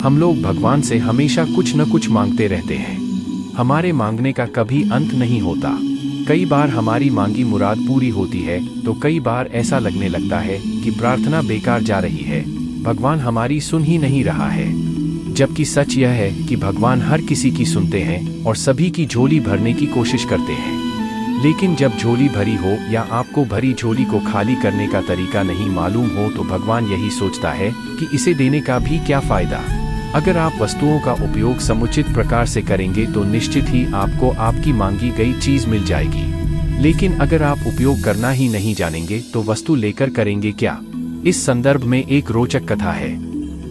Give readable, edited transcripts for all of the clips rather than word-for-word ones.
हम लोग भगवान से हमेशा कुछ न कुछ मांगते रहते हैं। हमारे मांगने का कभी अंत नहीं होता। कई बार हमारी मांगी मुराद पूरी होती है तो कई बार ऐसा लगने लगता है कि प्रार्थना बेकार जा रही है, भगवान हमारी सुन ही नहीं रहा है। जबकि सच यह है कि भगवान हर किसी की सुनते हैं और सभी की झोली भरने की कोशिश करते हैं। लेकिन जब झोली भरी हो या आपको भरी झोली को खाली करने का तरीका नहीं मालूम हो तो भगवान यही सोचता है कि इसे देने का भी क्या फायदा। अगर आप वस्तुओं का उपयोग समुचित प्रकार से करेंगे तो निश्चित ही आपको आपकी मांगी गई चीज मिल जाएगी। लेकिन अगर आप उपयोग करना ही नहीं जानेंगे तो वस्तु लेकर करेंगे क्या। इस संदर्भ में एक रोचक कथा है।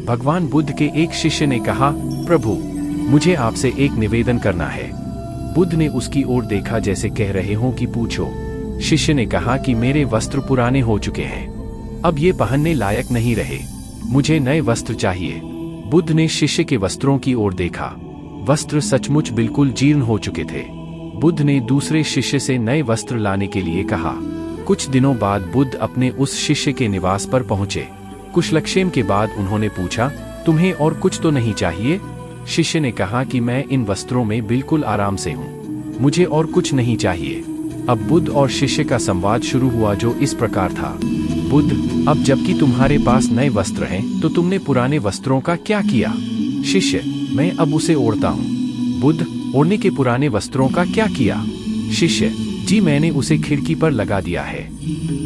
भगवान बुद्ध के एक शिष्य ने कहा, प्रभु, मुझे आपसे एक निवेदन करना है। बुद्ध ने उसकी ओर देखा जैसे कह रहे हों कि पूछो। शिष्य ने कहा कि मेरे वस्त्र पुराने हो चुके हैं, अब ये पहनने लायक नहीं रहे, मुझे नए वस्त्र चाहिए। बुद्ध ने शिष्य के वस्त्रों की ओर देखा। वस्त्र सचमुच बिल्कुल जीर्ण हो चुके थे। बुद्ध ने दूसरे शिष्य से नए वस्त्र लाने के लिए कहा। कुछ दिनों बाद बुद्ध अपने उस शिष्य के निवास पर पहुंचे। कुशलक्षेम के बाद उन्होंने पूछा, तुम्हें और कुछ तो नहीं चाहिए? शिष्य ने कहा कि मैं इन वस्त्रों में बिल्कुल आराम से हूँ, मुझे और कुछ नहीं चाहिए। अब बुद्ध और शिष्य का संवाद शुरू हुआ जो इस प्रकार था। बुद्ध, अब जबकि तुम्हारे पास नए वस्त्र हैं तो तुमने पुराने वस्त्रों का क्या किया? शिष्य, मैं अब उसे ओढ़ता हूँ। बुद्ध, ओढ़ने के पुराने वस्त्रों का क्या किया? शिष्य, जी मैंने उसे खिड़की पर लगा दिया है।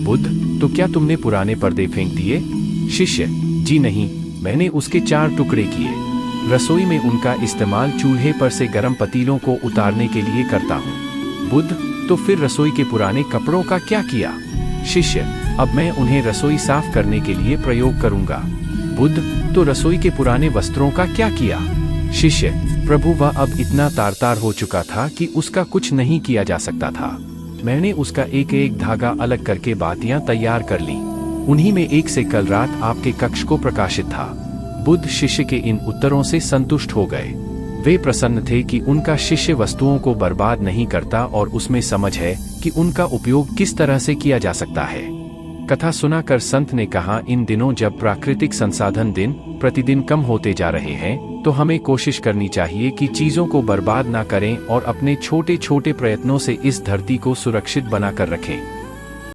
बुद्ध, तो क्या तुमने पुराने पर्दे फेंक दिए? शिष्य, जी नहीं, मैंने उसके 4 टुकड़े किए। रसोई में उनका इस्तेमाल चूल्हे पर से गर्म पतीलों को उतारने के लिए करता हूँ। बुद्ध, तो फिर रसोई के पुराने कपड़ों का क्या किया? शिष्य, अब मैं उन्हें रसोई साफ करने के लिए प्रयोग करूँगा। बुद्ध, तो रसोई के पुराने वस्त्रों का क्या किया? शिष्य, प्रभु, वह अब इतना तार-तार हो चुका था कि उसका कुछ नहीं किया जा सकता था। मैंने उसका एक एक धागा अलग करके बातियां तैयार कर ली। उन्हीं में एक से कल रात आपके कक्ष को प्रकाशित था। बुद्ध शिष्य के इन उत्तरों से संतुष्ट हो गए। वे प्रसन्न थे कि उनका शिष्य वस्तुओं को बर्बाद नहीं करता और उसमें समझ है कि उनका उपयोग किस तरह से किया जा सकता है। कथा सुनाकर संत ने कहा, इन दिनों जब प्राकृतिक संसाधन दिन प्रतिदिन कम होते जा रहे हैं तो हमें कोशिश करनी चाहिए कि चीजों को बर्बाद ना करें और अपने छोटे छोटे प्रयत्नों से इस धरती को सुरक्षित बनाकर रखें।